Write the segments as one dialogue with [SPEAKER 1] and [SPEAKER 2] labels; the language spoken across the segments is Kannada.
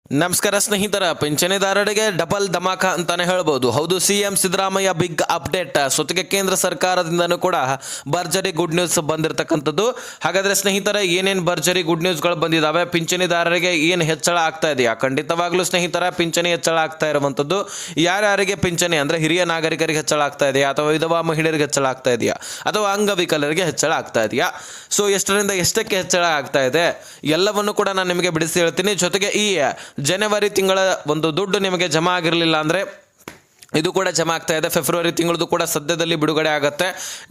[SPEAKER 1] ನಮಸ್ಕಾರ ಸ್ನೇಹಿತರ, ಪಿಂಚಣಿದಾರರಿಗೆ ಡಬಲ್ ಧಮಾಕ ಅಂತಾನೆ ಹೇಳ್ಬೋದು. ಹೌದು, ಸಿಎಂ ಸಿದ್ದರಾಮಯ್ಯ ಬಿಗ್ ಅಪ್ಡೇಟ್. ಜೊತೆಗೆ ಕೇಂದ್ರ ಸರ್ಕಾರದಿಂದನೂ ಕೂಡ ಭರ್ಜರಿ ಗುಡ್ ನ್ಯೂಸ್ ಬಂದಿರತಕ್ಕಂಥದ್ದು. ಹಾಗಾದ್ರೆ ಸ್ನೇಹಿತರೆ, ಏನೇನು ಭರ್ಜರಿ ಗುಡ್ ನ್ಯೂಸ್ಗಳು ಬಂದಿದ್ದಾವೆ, ಪಿಂಚಣಿದಾರರಿಗೆ ಏನು ಹೆಚ್ಚಳ ಆಗ್ತಾ ಇದೆಯಾ? ಖಂಡಿತವಾಗ್ಲೂ ಸ್ನೇಹಿತರ, ಪಿಂಚಣಿ ಹೆಚ್ಚಳ ಆಗ್ತಾ ಇರುವಂಥದ್ದು ಯಾರ್ಯಾರಿಗೆ ಪಿಂಚಣಿ ಅಂದ್ರೆ ಹಿರಿಯ ನಾಗರಿಕರಿಗೆ ಹೆಚ್ಚಳ ಆಗ್ತಾ ಇದೆಯಾ, ಅಥವಾ ವಿಧವಾ ಮಹಿಳೆಯರಿಗೆ ಹೆಚ್ಚಳ ಆಗ್ತಾ ಇದೆಯಾ, ಅಥವಾ ಅಂಗವಿಕಲರಿಗೆ ಹೆಚ್ಚಳ ಆಗ್ತಾ ಇದೆಯಾ? ಸೊ ಎಷ್ಟರಿಂದ ಎಷ್ಟಕ್ಕೆ ಹೆಚ್ಚಳ ಆಗ್ತಾ ಇದೆ ಎಲ್ಲವನ್ನು ಕೂಡ ನಾನು ನಿಮಗೆ ಬಿಡಿಸಿ ಹೇಳ್ತೀನಿ. ಜೊತೆಗೆ ಈ ಜನವರಿ ತಿಂಗಳ ಒಂದು ದುಡ್ಡು ನಿಮಗೆ ಜಮಾ ಆಗಿರಲಿಲ್ಲ ಅಂದರೆ ಇದು ಕೂಡ ಜಮಾ ಆಗ್ತಾ ಇದೆ. ಫೆಬ್ರವರಿ ತಿಂಗಳದು ಕೂಡ ಸದ್ಯದಲ್ಲಿ ಬಿಡುಗಡೆ ಆಗುತ್ತೆ.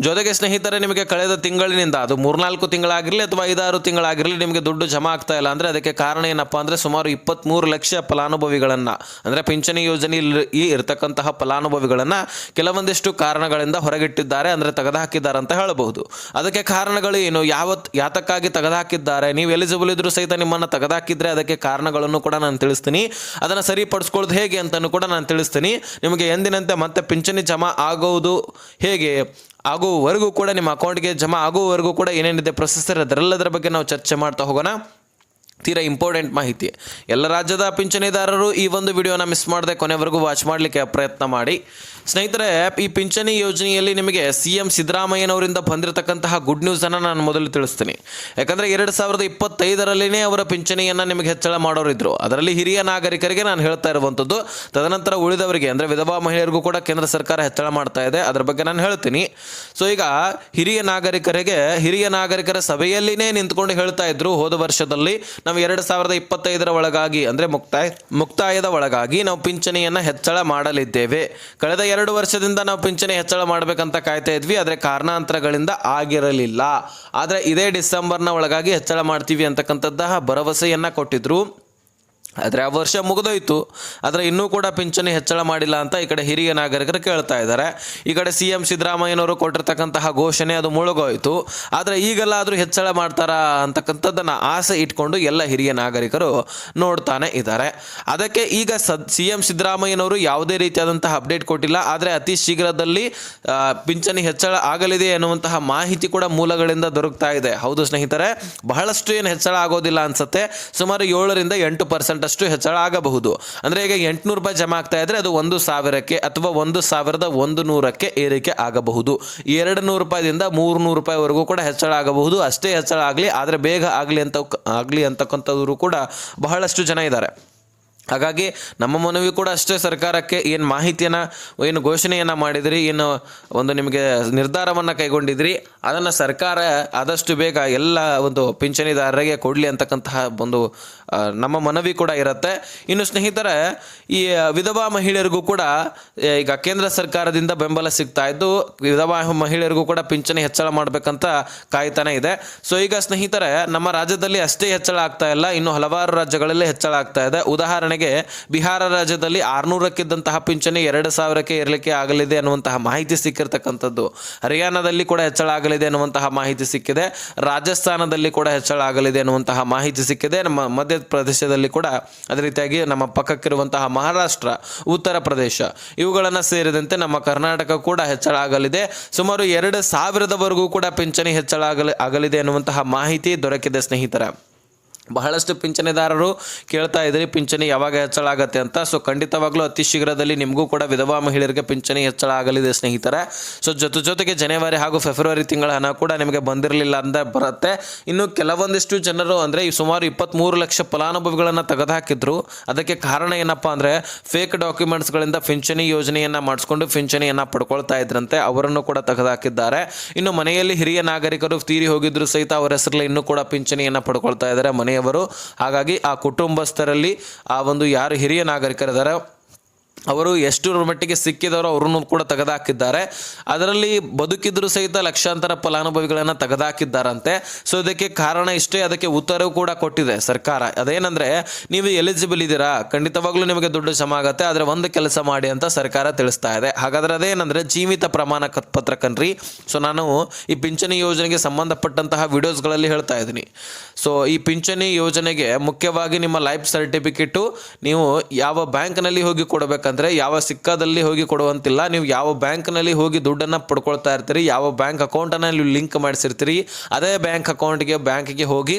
[SPEAKER 1] ಜೊತೆಗೆ ಸ್ನೇಹಿತರೆ, ನಿಮಗೆ ಕಳೆದ ತಿಂಗಳಿನಿಂದ ಅದು 3-4 ತಿಂಗಳಾಗಿರಲಿ ಅಥವಾ 5-6 ತಿಂಗಳಾಗಿರಲಿ ನಿಮಗೆ ದುಡ್ಡು ಜಮಾ ಆಗ್ತಾ ಇಲ್ಲ ಅಂದರೆ ಅದಕ್ಕೆ ಕಾರಣ ಏನಪ್ಪ ಅಂದರೆ ಸುಮಾರು 23 ಲಕ್ಷ ಫಲಾನುಭವಿಗಳನ್ನು ಅಂದರೆ ಪಿಂಚಣಿ ಯೋಜನೆಯಲ್ಲಿ ಇರತಕ್ಕಂತಹ ಫಲಾನುಭವಿಗಳನ್ನು ಕೆಲವೊಂದಿಷ್ಟು ಕಾರಣಗಳಿಂದ ಹೊರಗಿಟ್ಟಿದ್ದಾರೆ, ಅಂದರೆ ತೆಗೆದುಹಾಕಿದ್ದಾರೆ ಅಂತ ಹೇಳಬಹುದು. ಅದಕ್ಕೆ ಕಾರಣಗಳು ಏನು, ಯಾತಕ್ಕಾಗಿ ತೆಗೆದುಹಾಕಿದ್ದಾರೆ, ನೀವು ಎಲಿಜಿಬಲ್ ಇದ್ರೂ ಸಹಿತ ನಿಮ್ಮನ್ನು ತೆಗೆದುಹಾಕಿದ್ರೆ ಅದಕ್ಕೆ ಕಾರಣಗಳನ್ನು ಕೂಡ ನಾನು ತಿಳಿಸ್ತೀನಿ. ಅದನ್ನು ಸರಿಪಡಿಸ್ಕೊಳ್ಳೋದು ಹೇಗೆ ಅಂತಲೂ ಕೂಡ ನಾನು ತಿಳಿಸ್ತೀನಿ. ನಿಮಗೆ ಎಂದಿನಂತೆ ಮತ್ತೆ ಪಿಂಚಣಿ ಜಮಾ ಆಗುವುದು ಹೇಗೆ, ಆಗುವವರೆಗೂ ಕೂಡ ನಿಮ್ಮ ಅಕೌಂಟ್ಗೆ ಜಮಾ ಆಗುವವರೆಗೂ ಕೂಡ ಏನೇನಿದೆ ಪ್ರೊಸೆಸರ್, ಅದರೆಲ್ಲದರ ಬಗ್ಗೆ ನಾವು ಚರ್ಚೆ ಮಾಡ್ತಾ ಹೋಗೋಣ. ತೀರಾ ಇಂಪಾರ್ಟೆಂಟ್ ಮಾಹಿತಿ. ಎಲ್ಲ ರಾಜ್ಯದ ಪಿಂಚಣಿದಾರರು ಈ ಒಂದು ವಿಡಿಯೋನ ಮಿಸ್ ಮಾಡದೆ ಕೊನೆವರೆಗೂ ವಾಚ್ ಮಾಡಲಿಕ್ಕೆ ಪ್ರಯತ್ನ ಮಾಡಿ. ಸ್ನೇಹಿತರೆ, ಈ ಪಿಂಚಣಿ ಯೋಜನೆಯಲ್ಲಿ ನಿಮಗೆ ಸಿಎಂ ಸಿದ್ದರಾಮಯ್ಯನವರಿಂದ ಬಂದಿರತಕ್ಕಂತಹ ಗುಡ್ ನ್ಯೂಸನ್ನು ನಾನು ಮೊದಲು ತಿಳಿಸ್ತೀನಿ. ಯಾಕಂದರೆ 2025ರಲ್ಲಿನೇ ಅವರ ಪಿಂಚಣಿಯನ್ನು ನಿಮಗೆ ಹೆಚ್ಚಳ ಮಾಡೋರಿದ್ರು. ಅದರಲ್ಲಿ ಹಿರಿಯ ನಾಗರಿಕರಿಗೆ ನಾನು ಹೇಳ್ತಾ ಇರುವಂಥದ್ದು. ತದನಂತರ ಉಳಿದವರಿಗೆ ಅಂದರೆ ವಿಧವಾ ಮಹಿಳೆಯರಿಗೂ ಕೂಡ ಕೇಂದ್ರ ಸರ್ಕಾರ ಹೆಚ್ಚಳ ಮಾಡ್ತಾ ಇದೆ, ಅದರ ಬಗ್ಗೆ ನಾನು ಹೇಳ್ತೀನಿ. ಸೊ ಈಗ ಹಿರಿಯ ನಾಗರಿಕರ ಸಭೆಯಲ್ಲಿನೇ ನಿಂತ್ಕೊಂಡು ಹೇಳ್ತಾ ಇದ್ರು, ಹೋದ ವರ್ಷದಲ್ಲಿ ನಾವು 2025ರ ಒಳಗಾಗಿ ಅಂದರೆ ಮುಕ್ತಾಯದ ಒಳಗಾಗಿ ನಾವು ಪಿಂಚಣಿಯನ್ನು ಹೆಚ್ಚಳ ಮಾಡಲಿದ್ದೇವೆ. ಕಳೆದ 2 ವರ್ಷದಿಂದ ನಾವು ಪಿಂಚಣಿ ಹೆಚ್ಚಳ ಮಾಡಬೇಕಂತ ಕಾಯ್ತಾ ಇದ್ವಿ, ಆದರೆ ಕಾರಣಾಂತರಗಳಿಂದ ಆಗಿರಲಿಲ್ಲ. ಆದರೆ ಇದೇ ಡಿಸೆಂಬರ್ನ ಒಳಗಾಗಿ ಹೆಚ್ಚಳ ಮಾಡ್ತೀವಿ ಅಂತಕ್ಕಂಥದ್ದು ಭರವಸೆಯನ್ನು ಕೊಟ್ಟಿದ್ರು. ಆದರೆ ಆ ವರ್ಷ ಮುಗಿದೋಯ್ತು, ಆದರೆ ಇನ್ನೂ ಕೂಡ ಪಿಂಚಣಿ ಹೆಚ್ಚಳ ಮಾಡಿಲ್ಲ ಅಂತ ಈ ಕಡೆ ಹಿರಿಯ ನಾಗರಿಕರು ಕೇಳ್ತಾ ಇದ್ದಾರೆ. ಈ ಕಡೆ ಸಿಎಂ ಸಿದ್ದರಾಮಯ್ಯನವರು ಕೊಟ್ಟಿರ್ತಕ್ಕಂತಹ ಘೋಷಣೆ ಅದು ಮುಳುಗೋಯ್ತು. ಆದರೆ ಈಗೆಲ್ಲಾದರೂ ಹೆಚ್ಚಳ ಮಾಡ್ತಾರಾ ಅಂತಕ್ಕಂಥದ್ದನ್ನು ಆಸೆ ಇಟ್ಕೊಂಡು ಎಲ್ಲ ಹಿರಿಯ ನಾಗರಿಕರು ನೋಡ್ತಾನೆ ಇದ್ದಾರೆ. ಅದಕ್ಕೆ ಈಗ ಸಿಎಂ ಸಿದ್ದರಾಮಯ್ಯನವರು ಯಾವುದೇ ರೀತಿಯಾದಂತಹ ಅಪ್ಡೇಟ್ ಕೊಟ್ಟಿಲ್ಲ, ಆದರೆ ಅತಿ ಶೀಘ್ರದಲ್ಲಿ ಪಿಂಚಣಿ ಹೆಚ್ಚಳ ಆಗಲಿದೆ ಎನ್ನುವಂತಹ ಮಾಹಿತಿ ಕೂಡ ಮೂಲಗಳಿಂದ ದೊರಕ್ತಾ ಇದೆ. ಹೌದು ಸ್ನೇಹಿತರೆ, ಬಹಳಷ್ಟು ಏನು ಹೆಚ್ಚಳ ಆಗೋದಿಲ್ಲ ಅನ್ಸುತ್ತೆ, ಸುಮಾರು 7-8% ಅಷ್ಟು ಹೆಚ್ಚಳ ಆಗಬಹುದು. ಅಂದರೆ ಈಗ 800 ರೂಪಾಯಿ ಜಮಾ ಆಗ್ತಾ ಇದ್ರೆ ಅದು 1000ಕ್ಕೆ ಅಥವಾ 1100ಕ್ಕೆ ಏರಿಕೆ ಆಗಬಹುದು. 200 ರೂಪಾಯಿದಿಂದ 300 ರೂಪಾಯಿವರೆಗೂ ಕೂಡ ಹೆಚ್ಚಳ ಆಗಬಹುದು. ಅಷ್ಟೇ ಹೆಚ್ಚಳ ಆಗಲಿ, ಆದರೆ ಬೇಗ ಆಗಲಿ ಅಂತಕ್ಕಂಥವರು ಕೂಡ ಬಹಳಷ್ಟು ಜನ ಇದ್ದಾರೆ. ಹಾಗಾಗಿ ನಮ್ಮ ಮನವಿ ಕೂಡ ಅಷ್ಟೇ, ಸರ್ಕಾರಕ್ಕೆ ಏನು ಮಾಹಿತಿಯನ್ನು ಏನು ಘೋಷಣೆಯನ್ನು ಮಾಡಿದಿರಿ, ಏನು ಒಂದು ನಿಮಗೆ ನಿರ್ಧಾರವನ್ನು ಕೈಗೊಂಡಿದ್ರಿ, ಅದನ್ನು ಸರ್ಕಾರ ಆದಷ್ಟು ಬೇಗ ಎಲ್ಲ ಒಂದು ಪಿಂಚಣಿದಾರರಿಗೆ ಕೊಡಲಿ ಅಂತಕ್ಕಂತಹ ಒಂದು ನಮ್ಮ ಮನವಿ ಕೂಡ ಇರುತ್ತೆ. ಇನ್ನು ಸ್ನೇಹಿತರೆ, ಈ ವಿಧವಾ ಮಹಿಳೆಯರಿಗೂ ಕೂಡ ಈಗ ಕೇಂದ್ರ ಸರ್ಕಾರದಿಂದ ಬೆಂಬಲ ಸಿಗ್ತಾ ಇದ್ದು, ವಿಧವಾ ಮಹಿಳೆಯರಿಗೂ ಕೂಡ ಪಿಂಚಣಿ ಹೆಚ್ಚಳ ಮಾಡಬೇಕಂತ ಕಾಯ್ತಾನೆ ಇದೆ. ಸೊ ಈಗ ಸ್ನೇಹಿತರೆ, ನಮ್ಮ ರಾಜ್ಯದಲ್ಲಿ ಅಷ್ಟೇ ಹೆಚ್ಚಳ ಆಗ್ತಾ ಇಲ್ಲ, ಇನ್ನು ಹಲವಾರು ರಾಜ್ಯಗಳಲ್ಲಿ ಹೆಚ್ಚಳ ಆಗ್ತಾ ಇದೆ. ಉದಾಹರಣೆಗೆ ಬಿಹಾರ ರಾಜ್ಯದಲ್ಲಿ 600ಕ್ಕಿದ್ದಂತಹ ಪಿಂಚಣಿ 2000ಕ್ಕೆ ಏರಲಿಕ್ಕೆ ಆಗಲಿದೆ ಅನ್ನುವಂತಹ ಮಾಹಿತಿ ಸಿಕ್ಕಿರ್ತಕ್ಕಂಥದ್ದು. ಹರಿಯಾಣದಲ್ಲಿ ಕೂಡ ಹೆಚ್ಚಳ ಆಗಲಿದೆ ಅನ್ನುವಂತಹ ಮಾಹಿತಿ ಸಿಕ್ಕಿದೆ. ರಾಜಸ್ಥಾನದಲ್ಲಿ ಕೂಡ ಹೆಚ್ಚಳ ಆಗಲಿದೆ ಅನ್ನುವಂತಹ ಮಾಹಿತಿ ಸಿಕ್ಕಿದೆ. ನಮ್ಮ ಮಧ್ಯಪ್ರದೇಶದಲ್ಲಿ ಕೂಡ ಅದೇ ರೀತಿಯಾಗಿ ನಮ್ಮ ಪಕ್ಕಕ್ಕಿರುವಂತಹ ಮಹಾರಾಷ್ಟ್ರ, ಉತ್ತರ ಪ್ರದೇಶ ಇವುಗಳನ್ನು ಸೇರಿದಂತೆ ನಮ್ಮ ಕರ್ನಾಟಕ ಕೂಡ ಹೆಚ್ಚಳ ಆಗಲಿದೆ. ಸುಮಾರು 2000ವರೆಗೂ ಕೂಡ ಪಿಂಚಣಿ ಹೆಚ್ಚಳ ಆಗಲಿದೆ ಅನ್ನುವಂತಹ ಮಾಹಿತಿ ದೊರಕಿದೆ ಸ್ನೇಹಿತರೆ. ಬಹಳಷ್ಟು ಪಿಂಚಣಿದಾರರು ಕೇಳ್ತಾ ಇದ್ರಿ ಪಿಂಚಣಿ ಯಾವಾಗ ಹೆಚ್ಚಳ ಆಗುತ್ತೆ ಅಂತ. ಸೊ ಖಂಡಿತವಾಗ್ಲೂ ಅತಿ ಶೀಘ್ರದಲ್ಲಿ ನಿಮಗೂ ಕೂಡ ವಿಧವಾ ಮಹಿಳೆಯರಿಗೆ ಪಿಂಚಣಿ ಹೆಚ್ಚಳ ಆಗಲಿದೆ ಸ್ನೇಹಿತರೆ. ಸೊ ಜೊತೆಗೆ ಜನವರಿ ಹಾಗೂ ಫೆಬ್ರವರಿ ತಿಂಗಳ ಹಣ ಕೂಡ ನಿಮಗೆ ಬಂದಿರಲಿಲ್ಲ ಅಂತ ಬರುತ್ತೆ. ಇನ್ನು ಕೆಲವೊಂದಿಷ್ಟು ಜನರು ಅಂದರೆ ಸುಮಾರು 23 ಲಕ್ಷ ಫಲಾನುಭವಿಗಳನ್ನು ತೆಗೆದುಹಾಕಿದ್ರು. ಅದಕ್ಕೆ ಕಾರಣ ಏನಪ್ಪ ಅಂದರೆ ಫೇಕ್ ಡಾಕ್ಯುಮೆಂಟ್ಸ್ಗಳಿಂದ ಪಿಂಚಣಿ ಯೋಜನೆಯನ್ನು ಮಾಡಿಸ್ಕೊಂಡು ಪಿಂಚಣಿಯನ್ನು ಪಡ್ಕೊಳ್ತಾ ಇದ್ರಂತೆ, ಅವರನ್ನು ಕೂಡ ತೆಗೆದುಹಾಕಿದ್ದಾರೆ. ಇನ್ನು ಮನೆಯಲ್ಲಿ ಹಿರಿಯ ನಾಗರಿಕರು ತೀರಿ ಹೋಗಿದ್ರು ಸಹಿತ ಅವರ ಹೆಸರಲ್ಲಿ ಇನ್ನೂ ಕೂಡ ಪಿಂಚಣಿಯನ್ನು ಪಡ್ಕೊಳ್ತಾ ಇದ್ದಾರೆ ಮನೆಯವರು. ಹಾಗಾಗಿ ಆ ಕುಟುಂಬಸ್ಥರಲ್ಲಿ ಆ ಒಂದು ಯಾರು ಹಿರಿಯ ನಾಗರಿಕರಿದ್ದಾರೆ ಅವರು ಎಷ್ಟರ ಮಟ್ಟಿಗೆ ಸಿಕ್ಕಿದವರು ಅವರನ್ನು ಕೂಡ ತೆಗೆದುಹಾಕಿದ್ದಾರೆ. ಅದರಲ್ಲಿ ಬದುಕಿದ್ರು ಸಹಿತ ಲಕ್ಷಾಂತರ ಫಲಾನುಭವಿಗಳನ್ನು ತೆಗೆದುಹಾಕಿದ್ದಾರಂತೆ. ಸೊ ಇದಕ್ಕೆ ಕಾರಣ ಇಷ್ಟೇ, ಅದಕ್ಕೆ ಉತ್ತರವು ಕೂಡ ಕೊಟ್ಟಿದೆ ಸರ್ಕಾರ. ಅದೇನೆಂದರೆ, ನೀವು ಎಲಿಜಿಬಲ್ ಇದ್ದೀರಾ, ಖಂಡಿತವಾಗ್ಲೂ ನಿಮಗೆ ದುಡ್ಡು ಜಮಾ ಆಗುತ್ತೆ, ಆದರೆ ಒಂದು ಕೆಲಸ ಮಾಡಿ ಅಂತ ಸರ್ಕಾರ ತಿಳಿಸ್ತಾ ಇದೆ. ಹಾಗಾದರೆ ಅದೇನೆಂದರೆ ಜೀವಿತ ಪ್ರಮಾಣ ಪತ್ರ ಕಣ್ರಿ. ಸೊ ನಾನು ಈ ಪಿಂಚಣಿ ಯೋಜನೆಗೆ ಸಂಬಂಧಪಟ್ಟಂತಹ ವಿಡಿಯೋಸ್ಗಳಲ್ಲಿ ಹೇಳ್ತಾ ಇದ್ದೀನಿ. ಸೊ ಈ ಪಿಂಚಣಿ ಯೋಜನೆಗೆ ಮುಖ್ಯವಾಗಿ ನಿಮ್ಮ ಲೈಫ್ ಸರ್ಟಿಫಿಕೇಟು ನೀವು ಯಾವ ಬ್ಯಾಂಕ್ನಲ್ಲಿ ಹೋಗಿ ಕೊಡಬೇಕಂತ ಅಂದರೆ ಯಾವ ಸಿಕ್ಕದಲ್ಲಿ ಹೋಗಿ ಕೊಡುವಂತಿಲ್ಲ. ನೀವು ಯಾವ ಬ್ಯಾಂಕ್ನಲ್ಲಿ ಹೋಗಿ ದುಡ್ಡನ್ನು ಪಡ್ಕೊಳ್ತಾ ಇರ್ತೀರಿ, ಯಾವ ಬ್ಯಾಂಕ್ ಅಕೌಂಟನ್ನು ನೀವು ಲಿಂಕ್ ಮಾಡಿಸಿರ್ತೀರಿ, ಅದೇ ಬ್ಯಾಂಕಿಗೆ ಹೋಗಿ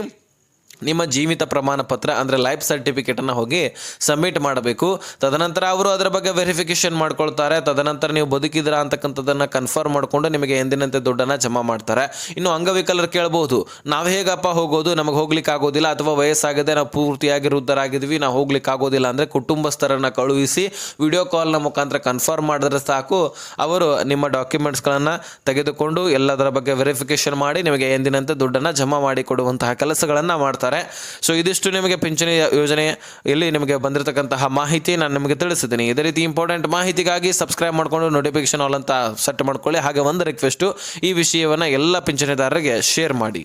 [SPEAKER 1] ನಿಮ್ಮ ಜೀವಿತ ಪ್ರಮಾಣ ಪತ್ರ ಅಂದರೆ ಲೈಫ್ ಸರ್ಟಿಫಿಕೇಟನ್ನು ಹೋಗಿ ಸಬ್ಮಿಟ್ ಮಾಡಬೇಕು. ತದನಂತರ ಅವರು ಅದರ ಬಗ್ಗೆ ವೆರಿಫಿಕೇಷನ್ ಮಾಡ್ಕೊಳ್ತಾರೆ. ತದನಂತರ ನೀವು ಬದುಕಿದ್ರಾ ಅಂತಕ್ಕಂಥದ್ದನ್ನು ಕನ್ಫರ್ಮ್ ಮಾಡಿಕೊಂಡು ನಿಮಗೆ ಎಂದಿನಂತೆ ದುಡ್ಡನ್ನು ಜಮಾ ಮಾಡ್ತಾರೆ. ಇನ್ನು ಅಂಗವಿಕಲರು ಕೇಳ್ಬೋದು, ನಾವು ಹೇಗಪ್ಪ ಹೋಗೋದು, ನಮಗೆ ಹೋಗ್ಲಿಕ್ಕೆ ಆಗೋದಿಲ್ಲ, ಅಥವಾ ವಯಸ್ಸಾಗಿದೆ, ನಾವು ಪೂರ್ತಿಯಾಗಿ ವೃದ್ಧರಾಗಿದ್ವಿ, ನಾವು ಹೋಗ್ಲಿಕ್ಕೆ ಆಗೋದಿಲ್ಲ ಅಂದರೆ ಕುಟುಂಬಸ್ಥರನ್ನು ಕಳುಹಿಸಿ ವಿಡಿಯೋ ಕಾಲ್ನ ಮುಖಾಂತರ ಕನ್ಫರ್ಮ್ ಮಾಡಿದ್ರೆ ಸಾಕು. ಅವರು ನಿಮ್ಮ ಡಾಕ್ಯುಮೆಂಟ್ಸ್ಗಳನ್ನು ತೆಗೆದುಕೊಂಡು ಎಲ್ಲದರ ಬಗ್ಗೆ ವೆರಿಫಿಕೇಷನ್ ಮಾಡಿ ನಿಮಗೆ ಎಂದಿನಂತೆ ದುಡ್ಡನ್ನು ಜಮಾ ಮಾಡಿ ಕೊಡುವಂತಹ ಕೆಲಸಗಳನ್ನು ಮಾಡ್ತಾರೆ. ಸೊ ಇದಿಷ್ಟು ನಿಮಗೆ ಪಿಂಚಣಿ ಯೋಜನೆಯಲ್ಲಿ ನಿಮಗೆ ಬಂದಿರತಕ್ಕಂತಹ ಮಾಹಿತಿ ನಾನು ನಿಮಗೆ ತಿಳಿಸಿದ್ದೀನಿ. ಇದೇ ರೀತಿ ಇಂಪಾರ್ಟೆಂಟ್ ಮಾಹಿತಿಗಾಗಿ ಸಬ್ಸ್ಕ್ರೈಬ್ ಮಾಡಿಕೊಂಡು ನೋಟಿಫಿಕೇಶನ್ ಆಲ್ ಅಂತ ಸೆಟ್ ಮಾಡ್ಕೊಳ್ಳಿ. ಹಾಗೆ ಒಂದು ರಿಕ್ವೆಸ್ಟು, ಈ ವಿಷಯವನ್ನು ಎಲ್ಲ ಪಿಂಚಣಿದಾರರಿಗೆ ಶೇರ್ ಮಾಡಿ.